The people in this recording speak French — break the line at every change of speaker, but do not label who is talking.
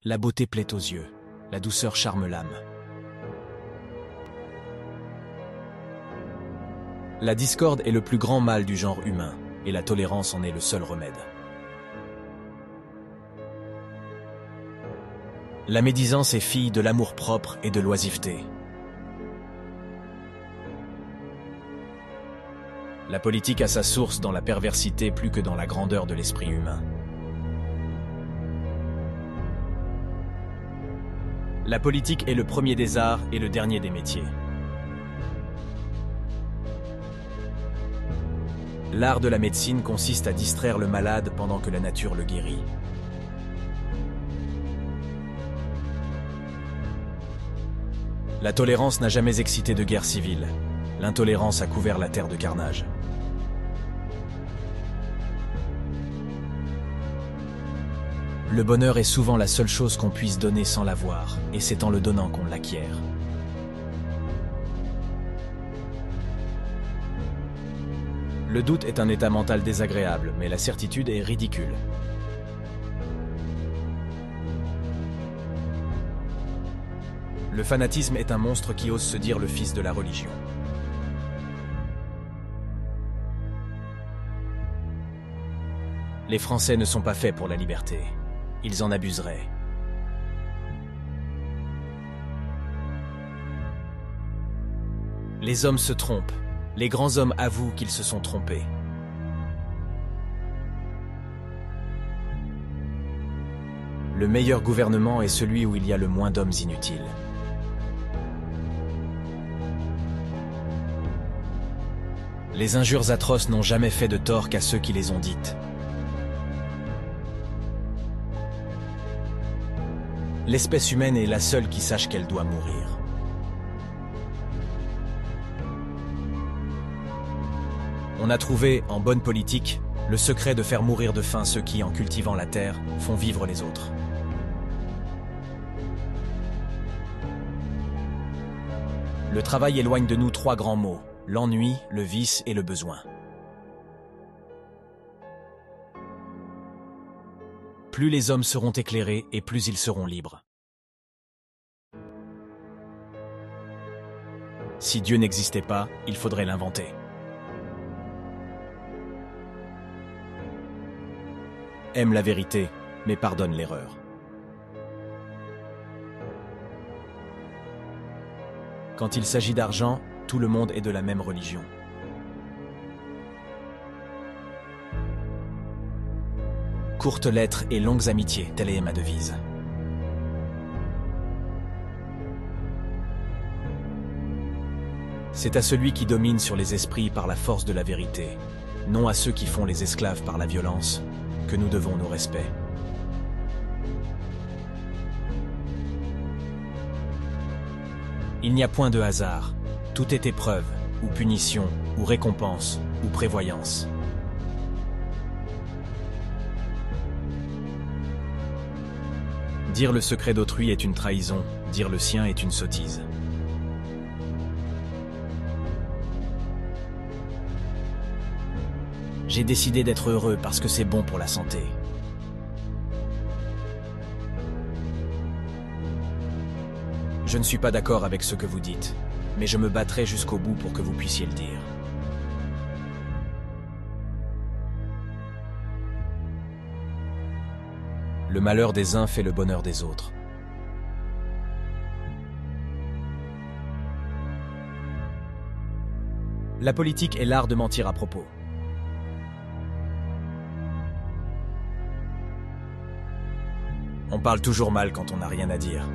La beauté plaît aux yeux, la douceur charme l'âme. La discorde est le plus grand mal du genre humain, et la tolérance en est le seul remède. La médisance est fille de l'amour-propre et de l'oisiveté. La politique a sa source dans la perversité plus que dans la grandeur de l'esprit humain. La politique est le premier des arts et le dernier des métiers. L'art de la médecine consiste à distraire le malade pendant que la nature le guérit. La tolérance n'a jamais excité de guerre civile. L'intolérance a couvert la terre de carnage. Le bonheur est souvent la seule chose qu'on puisse donner sans l'avoir, et c'est en le donnant qu'on l'acquiert. Le doute est un état mental désagréable, mais la certitude est ridicule. Le fanatisme est un monstre qui ose se dire le fils de la religion. Les Français ne sont pas faits pour la liberté. Ils en abuseraient. Les hommes se trompent. Les grands hommes avouent qu'ils se sont trompés. Le meilleur gouvernement est celui où il y a le moins d'hommes inutiles. Les injures atroces n'ont jamais fait de tort qu'à ceux qui les ont dites. L'espèce humaine est la seule qui sache qu'elle doit mourir. On a trouvé, en bonne politique, le secret de faire mourir de faim ceux qui, en cultivant la terre, font vivre les autres. Le travail éloigne de nous trois grands maux, l'ennui, le vice et le besoin. Plus les hommes seront éclairés et plus ils seront libres. Si Dieu n'existait pas, il faudrait l'inventer. Aime la vérité, mais pardonne l'erreur. Quand il s'agit d'argent, tout le monde est de la même religion. Courtes lettres et longues amitiés, telle est ma devise. C'est à celui qui domine sur les esprits par la force de la vérité, non à ceux qui font les esclaves par la violence, que nous devons nos respects. Il n'y a point de hasard, tout est épreuve, ou punition, ou récompense, ou prévoyance. Dire le secret d'autrui est une trahison, dire le sien est une sottise. J'ai décidé d'être heureux parce que c'est bon pour la santé. Je ne suis pas d'accord avec ce que vous dites, mais je me battrai jusqu'au bout pour que vous puissiez le dire. Le malheur des uns fait le bonheur des autres. La politique est l'art de mentir à propos. On parle toujours mal quand on n'a rien à dire.